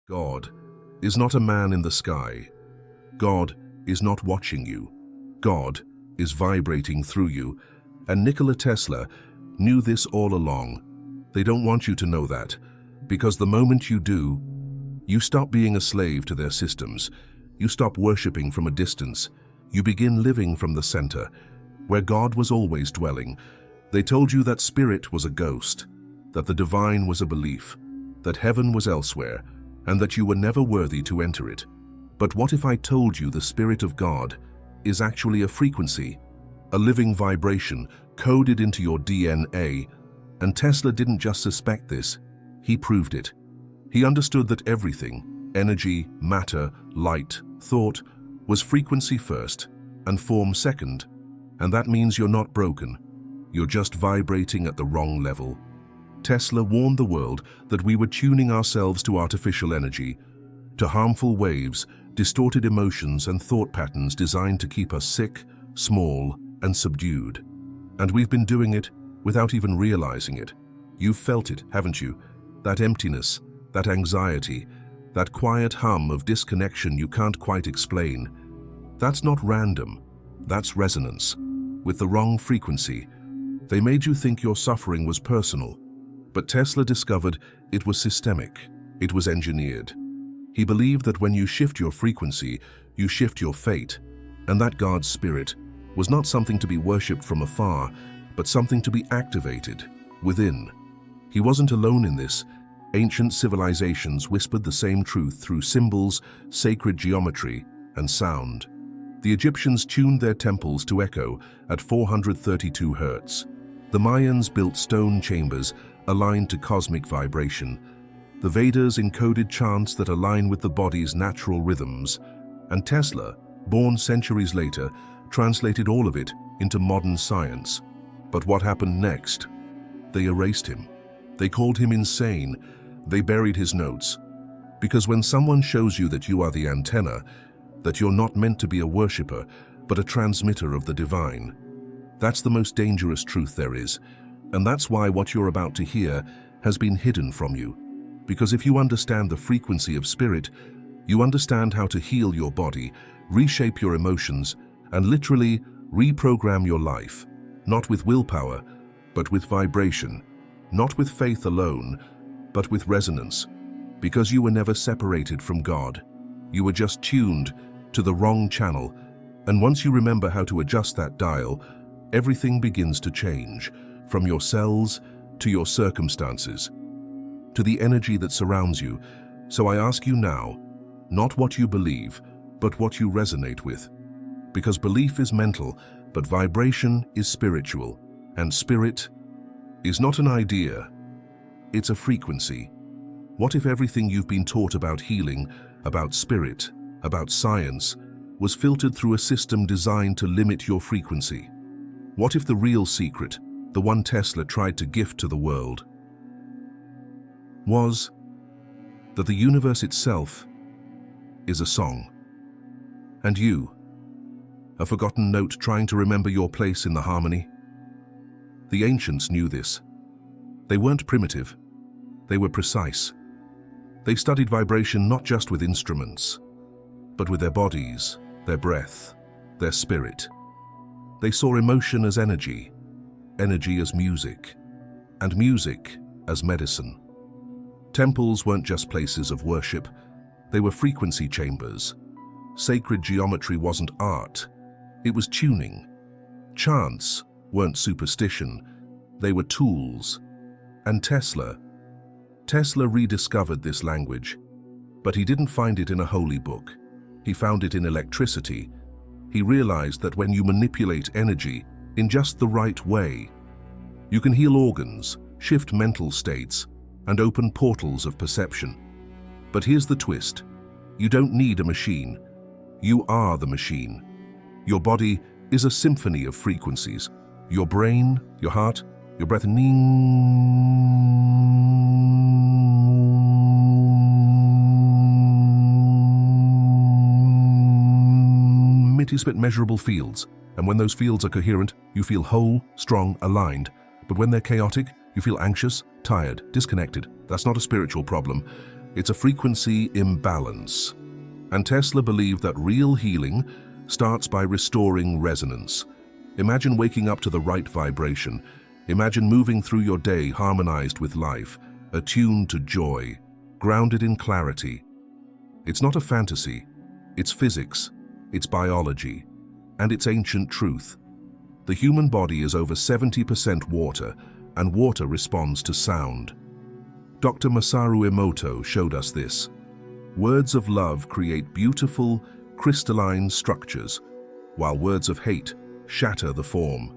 God is not a man in the sky. God is not watching you. God is vibrating through you, and Nikola Tesla knew this all along. They don't want you to know that, because the moment you do, you stop being a slave to their systems. You stop worshipping from a distance. You begin living from the center, where God was always dwelling. They told you that spirit was a ghost, that the divine was a belief, that heaven was elsewhere, and that you were never worthy to enter it. But what if I told you the Spirit of God is actually a frequency, a living vibration coded into your DNA? And Tesla didn't just suspect this, he proved it. He understood that everything, energy, matter, light, thought, was frequency first and form second. And that means you're not broken. You're just vibrating at the wrong level. Tesla warned the world that we were tuning ourselves to artificial energy, to harmful waves, distorted emotions and thought patterns designed to keep us sick, small, and subdued. And we've been doing it without even realizing it. You've felt it, haven't you? That emptiness, that anxiety, that quiet hum of disconnection you can't quite explain. That's not random. That's resonance. With the wrong frequency, they made you think your suffering was personal. But Tesla discovered it was systemic. It was engineered. He believed that when you shift your frequency, you shift your fate, and that God's spirit was not something to be worshipped from afar, but something to be activated within. He wasn't alone in this. Ancient civilizations whispered the same truth through symbols, sacred geometry, and sound. The Egyptians tuned their temples to echo at 432 Hz. The Mayans built stone chambers aligned to cosmic vibration. The Vedas encoded chants that align with the body's natural rhythms. And Tesla, born centuries later, translated all of it into modern science. But what happened next? They erased him. They called him insane. They buried his notes. Because when someone shows you that you are the antenna, that you're not meant to be a worshipper, but a transmitter of the divine, that's the most dangerous truth there is. And that's why what you're about to hear has been hidden from you. Because if you understand the frequency of spirit, you understand how to heal your body, reshape your emotions, and literally reprogram your life, not with willpower, but with vibration, not with faith alone, but with resonance. Because you were never separated from God. You were just tuned to the wrong channel. And once you remember how to adjust that dial, everything begins to change. From your cells to your circumstances, to the energy that surrounds you. So I ask you now, not what you believe, but what you resonate with. Because belief is mental, but vibration is spiritual. And spirit is not an idea, it's a frequency. What if everything you've been taught about healing, about spirit, about science, was filtered through a system designed to limit your frequency? What if the real secret, the one Tesla tried to gift to the world, was that the universe itself is a song, and you, a forgotten note trying to remember your place in the harmony? The ancients knew this. They weren't primitive, they were precise. They studied vibration not just with instruments, but with their bodies, their breath, their spirit. They saw emotion as energy, energy as music, and music as medicine. Temples weren't just places of worship, they were frequency chambers. Sacred geometry wasn't art, it was tuning. Chants weren't superstition, they were tools. And Tesla rediscovered this language, but he didn't find it in a holy book. He found it in electricity. He realized that when you manipulate energy in just the right way, you can heal organs, shift mental states, and open portals of perception. But here's the twist. You don't need a machine. You are the machine. Your body is a symphony of frequencies. Your brain, your heart, your breath, spit measurable fields, and when those fields are coherent, you feel whole, strong, aligned. But when they're chaotic, you feel anxious, tired, disconnected. That's not a spiritual problem. It's a frequency imbalance. And Tesla believed that real healing starts by restoring resonance. Imagine waking up to the right vibration. Imagine moving through your day harmonized with life, attuned to joy, grounded in clarity. It's not a fantasy. It's physics, it's biology, and it's ancient truth. The human body is over 70% water, and water responds to sound. Dr. Masaru Emoto showed us this. Words of love create beautiful, crystalline structures, while words of hate shatter the form.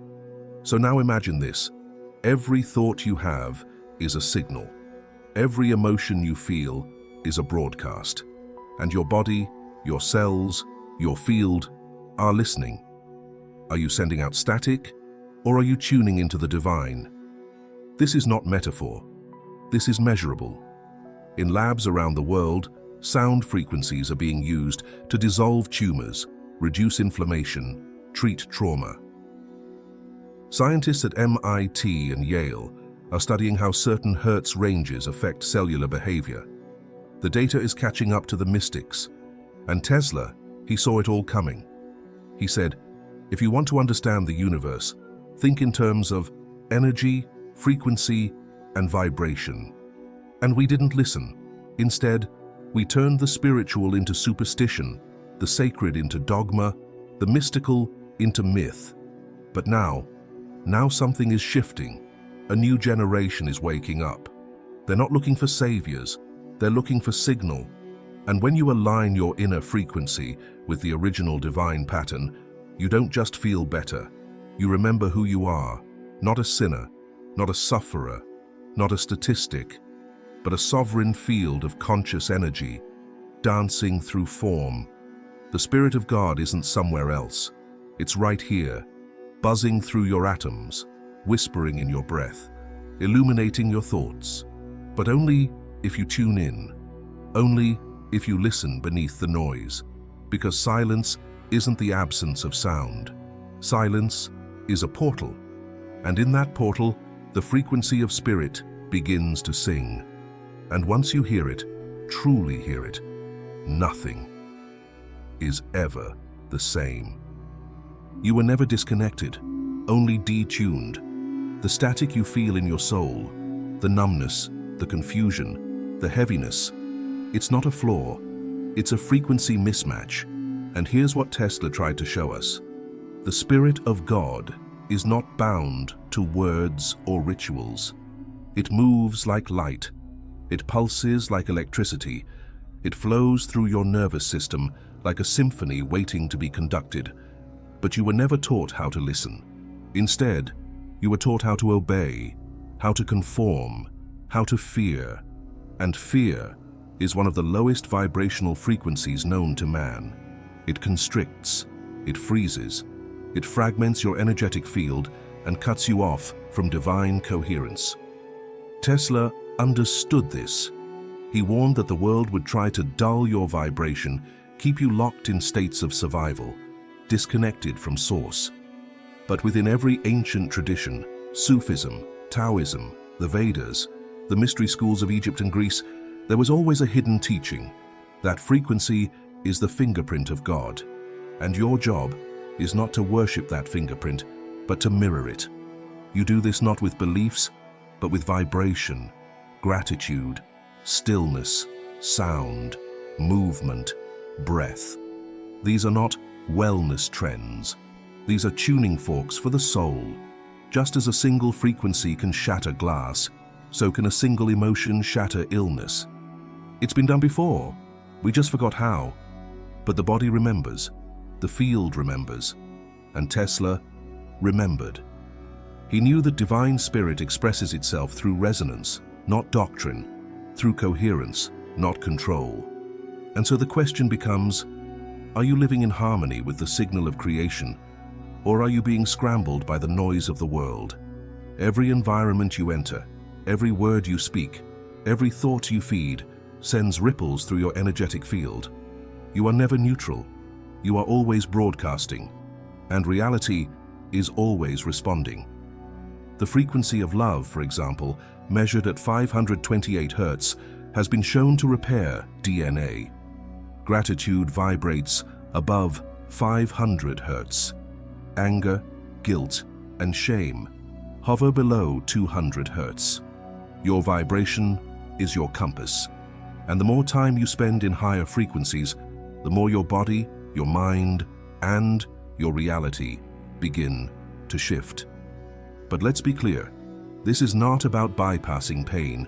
So now imagine this. Every thought you have is a signal. Every emotion you feel is a broadcast. And your body, your cells, your field are listening. Are you sending out static, or are you tuning into the divine? This is not metaphor. This is measurable. In labs around the world, sound frequencies are being used to dissolve tumors, reduce inflammation, treat trauma. Scientists at MIT and Yale are studying how certain hertz ranges affect cellular behavior. The data is catching up to the mystics. And Tesla, he saw it all coming. He said, if you want to understand the universe, think in terms of energy, frequency, and vibration. And we didn't listen. Instead, we turned the spiritual into superstition, the sacred into dogma, the mystical into myth. But now something is shifting. A new generation is waking up. They're not looking for saviors, they're looking for signal. And when you align your inner frequency with the original divine pattern, you don't just feel better. You remember who you are, not a sinner, not a sufferer, not a statistic, but a sovereign field of conscious energy, dancing through form. The Spirit of God isn't somewhere else. It's right here, buzzing through your atoms, whispering in your breath, illuminating your thoughts. But only if you tune in, only if you listen beneath the noise, because silence isn't the absence of sound. Silence is a portal, and in that portal, the frequency of spirit begins to sing. And once you hear it, truly hear it, nothing is ever the same. You were never disconnected, only detuned. The static you feel in your soul, the numbness, the confusion, the heaviness, it's not a flaw, it's a frequency mismatch. And here's what Tesla tried to show us. The Spirit of God is not bound to words or rituals. It moves like light. It pulses like electricity. It flows through your nervous system like a symphony waiting to be conducted. But you were never taught how to listen. Instead, you were taught how to obey, how to conform, how to fear. And fear is one of the lowest vibrational frequencies known to man. It constricts, it freezes, it fragments your energetic field and cuts you off from divine coherence. Tesla understood this. He warned that the world would try to dull your vibration, keep you locked in states of survival, disconnected from source. But within every ancient tradition, Sufism, Taoism, the Vedas, the mystery schools of Egypt and Greece, there was always a hidden teaching. That frequency is the fingerprint of God. And your job is not to worship that fingerprint, but to mirror it. You do this not with beliefs, but with vibration, gratitude, stillness, sound, movement, breath. These are not wellness trends. These are tuning forks for the soul. Just as a single frequency can shatter glass, so can a single emotion shatter illness. It's been done before. We just forgot how. But the body remembers, the field remembers, and Tesla remembered. He knew that divine spirit expresses itself through resonance, not doctrine, through coherence, not control. And so the question becomes, are you living in harmony with the signal of creation, or are you being scrambled by the noise of the world? Every environment you enter, every word you speak, every thought you feed, sends ripples through your energetic field. You are never neutral. You are always broadcasting, and reality is always responding. The frequency of love, for example, measured at 528 Hz, has been shown to repair DNA. Gratitude vibrates above 500 Hz. Anger, guilt, and shame hover below 200 Hz. Your vibration is your compass, and the more time you spend in higher frequencies, the more your body, your mind, and your reality begin to shift. But let's be clear, this is not about bypassing pain.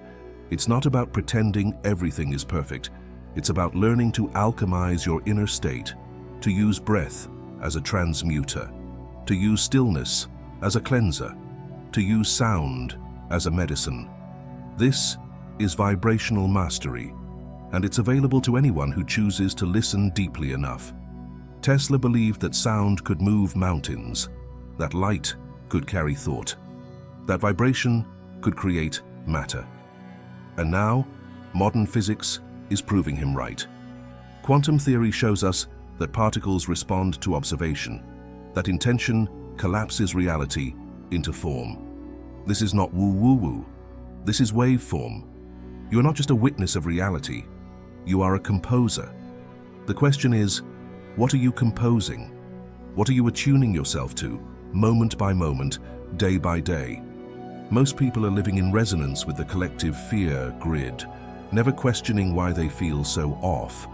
It's not about pretending everything is perfect. It's about learning to alchemize your inner state, to use breath as a transmuter, to use stillness as a cleanser, to use sound as a medicine. This is vibrational mastery, and it's available to anyone who chooses to listen deeply enough. Tesla believed that sound could move mountains, that light could carry thought, that vibration could create matter. And now, modern physics is proving him right. Quantum theory shows us that particles respond to observation, that intention collapses reality into form. This is not woo-woo-woo. This is waveform. You are not just a witness of reality. You are a composer. The question is, what are you composing? What are you attuning yourself to, moment by moment, day by day? Most people are living in resonance with the collective fear grid, never questioning why they feel so off.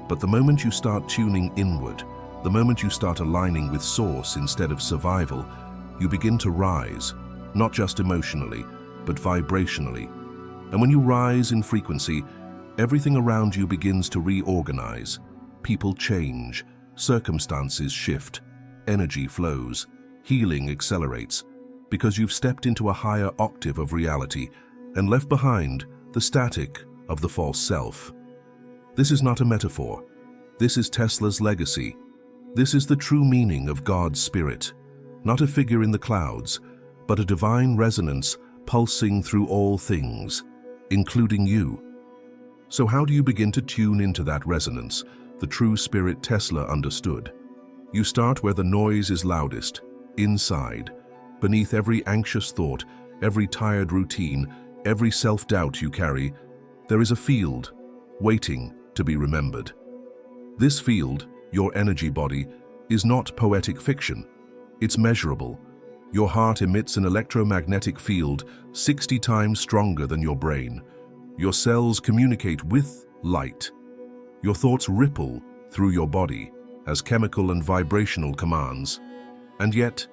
But the moment you start tuning inward, the moment you start aligning with source instead of survival, you begin to rise, not just emotionally, but vibrationally. And when you rise in frequency, everything around you begins to reorganize. People change, circumstances shift, energy flows, healing accelerates, because you've stepped into a higher octave of reality and left behind the static of the false self. This is not a metaphor. This is Tesla's legacy. This is the true meaning of God's Spirit, not a figure in the clouds, but a divine resonance pulsing through all things, including you. So how do you begin to tune into that resonance, the true spirit Tesla understood? You start where the noise is loudest, inside, beneath every anxious thought, every tired routine, every self-doubt you carry. There is a field waiting to be remembered. This field, your energy body, is not poetic fiction. It's measurable. Your heart emits an electromagnetic field 60 times stronger than your brain. Your cells communicate with light. Your thoughts ripple through your body as chemical and vibrational commands. And yet,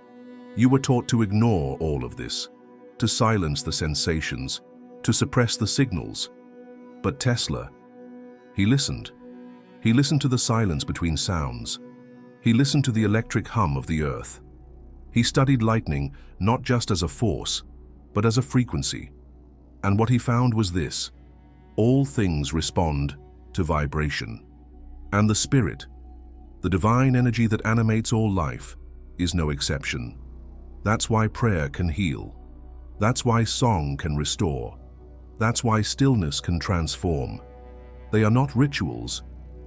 you were taught to ignore all of this, to silence the sensations, to suppress the signals. But Tesla, he listened. He listened to the silence between sounds. He listened to the electric hum of the earth. He studied lightning not just as a force, but as a frequency. And what he found was this: all things respond to vibration. And the spirit, the divine energy that animates all life, is no exception. That's why prayer can heal. That's why song can restore. That's why stillness can transform. They are not rituals,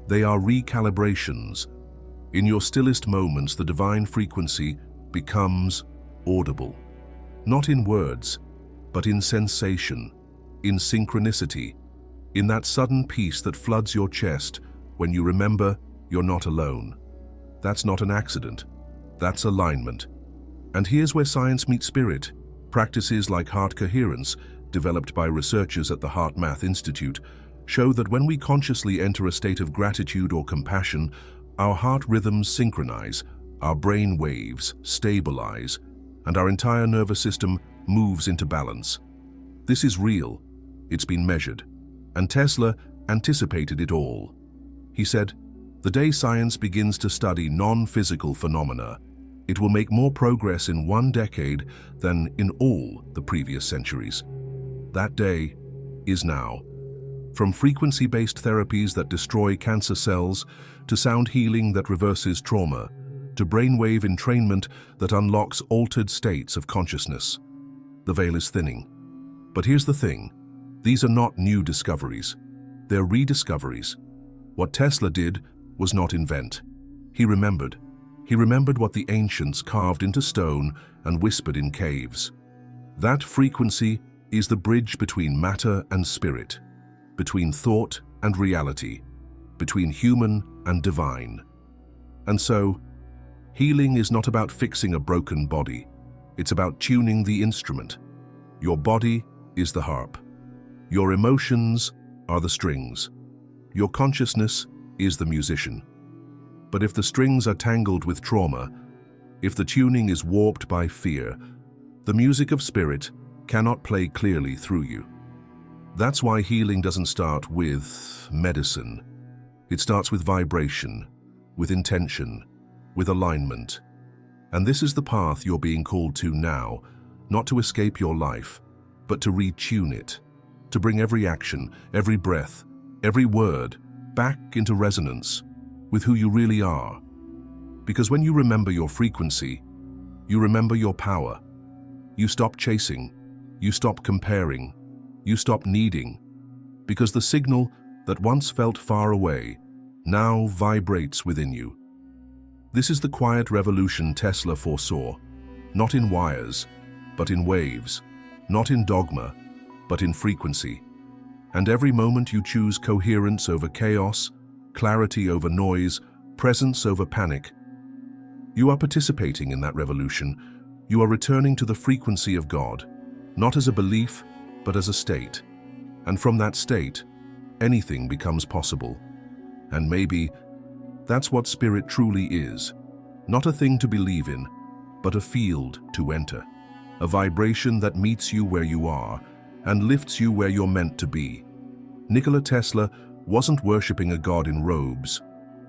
they are recalibrations. In your stillest moments, the divine frequency becomes audible. Not in words, but in sensation, in synchronicity, in that sudden peace that floods your chest when you remember you're not alone. That's not an accident, that's alignment. And here's where science meets spirit. Practices like heart coherence, developed by researchers at the Heart Math Institute, show that when we consciously enter a state of gratitude or compassion, our heart rhythms synchronize, our brain waves stabilize, and our entire nervous system moves into balance. This is real. It's been measured. And Tesla anticipated it all. He said, "The day science begins to study non-physical phenomena, it will make more progress in 1 decade than in all the previous centuries." That day is now. From frequency-based therapies that destroy cancer cells, to sound healing that reverses trauma, to brainwave entrainment that unlocks altered states of consciousness. The veil is thinning. But here's the thing, these are not new discoveries. They're rediscoveries. What Tesla did was not invent. He remembered. He remembered what the ancients carved into stone and whispered in caves. That frequency is the bridge between matter and spirit. between thought and reality, between human and divine. And so, healing is not about fixing a broken body. It's about tuning the instrument. Your body is the harp. Your emotions are the strings. Your consciousness is the musician. But if the strings are tangled with trauma, if the tuning is warped by fear, the music of spirit cannot play clearly through you. That's why healing doesn't start with medicine. It starts with vibration, with intention, with alignment. And this is the path you're being called to now, not to escape your life, but to retune it, to bring every action, every breath, every word back into resonance with who you really are. Because when you remember your frequency, you remember your power. You stop chasing, you stop comparing, you stop needing, because the signal that once felt far away now vibrates within you. This is the quiet revolution Tesla foresaw, not in wires, but in waves, not in dogma, but in frequency. And every moment you choose coherence over chaos, clarity over noise, presence over panic, you are participating in that revolution. You are returning to the frequency of God, not as a belief, but as a state. And from that state, anything becomes possible. And maybe that's what spirit truly is. Not a thing to believe in, but a field to enter. A vibration that meets you where you are and lifts you where you're meant to be. Nikola Tesla wasn't worshipping a god in robes.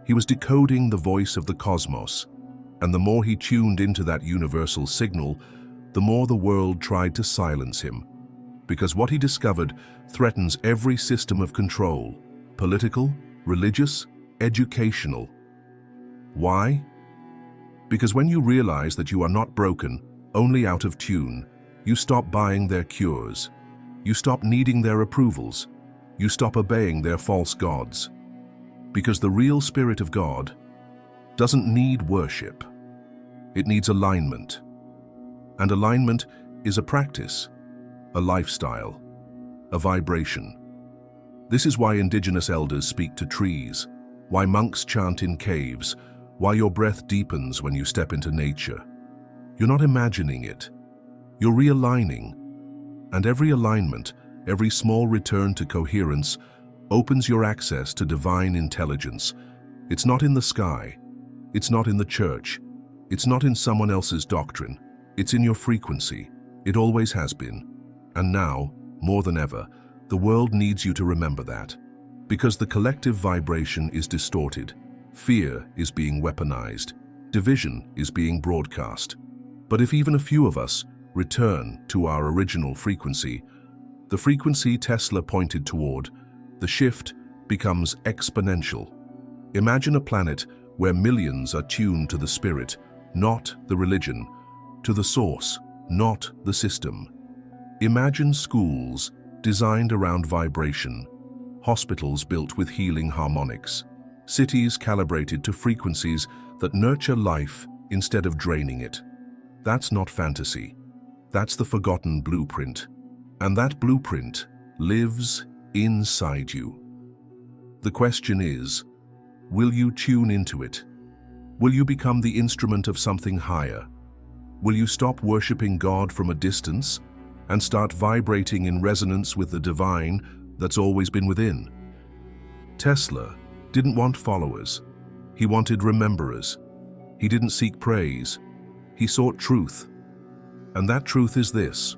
He was decoding the voice of the cosmos. And the more he tuned into that universal signal, the more the world tried to silence him. Because what he discovered threatens every system of control, political, religious, educational. Why? Because when you realize that you are not broken, only out of tune, you stop buying their cures. You stop needing their approvals. You stop obeying their false gods. Because the real Spirit of God doesn't need worship. It needs alignment. And alignment is a practice, a lifestyle, a vibration. This is why indigenous elders speak to trees, why monks chant in caves, why your breath deepens when you step into nature. You're not imagining it. You're realigning. And every alignment, every small return to coherence, opens your access to divine intelligence. It's not in the sky. It's not in the church. It's not in someone else's doctrine. It's in your frequency. It always has been. And now, more than ever, the world needs you to remember that. Because the collective vibration is distorted. Fear is being weaponized. Division is being broadcast. But if even a few of us return to our original frequency, the frequency Tesla pointed toward, the shift becomes exponential. Imagine a planet where millions are tuned to the spirit, not the religion, to the source, not the system. Imagine schools designed around vibration, hospitals built with healing harmonics, cities calibrated to frequencies that nurture life instead of draining it. That's not fantasy. That's the forgotten blueprint. And that blueprint lives inside you. The question is, will you tune into it? Will you become the instrument of something higher? Will you stop worshipping God from a distance and start vibrating in resonance with the divine that's always been within? Tesla didn't want followers. He wanted rememberers. He didn't seek praise. He sought truth. And that truth is this: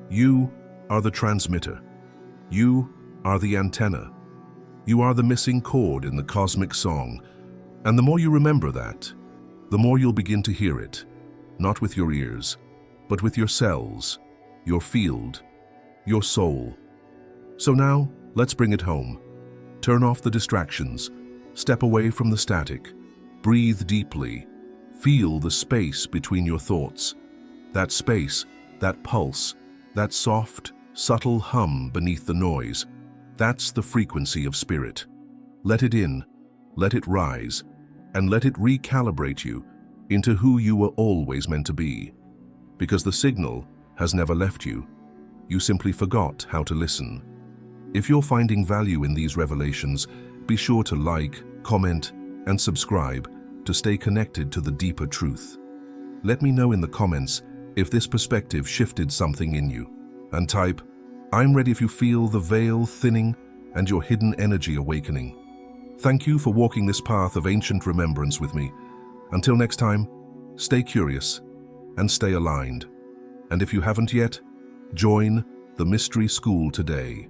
you are the transmitter. You are the antenna. You are the missing chord in the cosmic song. And the more you remember that, the more you'll begin to hear it, not with your ears, but with your cells, your field, your soul. So now, let's bring it home. Turn off the distractions, step away from the static, breathe deeply, feel the space between your thoughts. That space, that pulse, that soft, subtle hum beneath the noise, that's the frequency of spirit. Let it in, let it rise, and let it recalibrate you into who you were always meant to be. Because the signal has never left you. You simply forgot how to listen. If you're finding value in these revelations, be sure to like, comment, and subscribe to stay connected to the deeper truth. Let me know in the comments if this perspective shifted something in you. And type, "I'm ready" if you feel the veil thinning and your hidden energy awakening. Thank you for walking this path of ancient remembrance with me. Until next time, stay curious and stay aligned. And if you haven't yet, join the Mystery School today.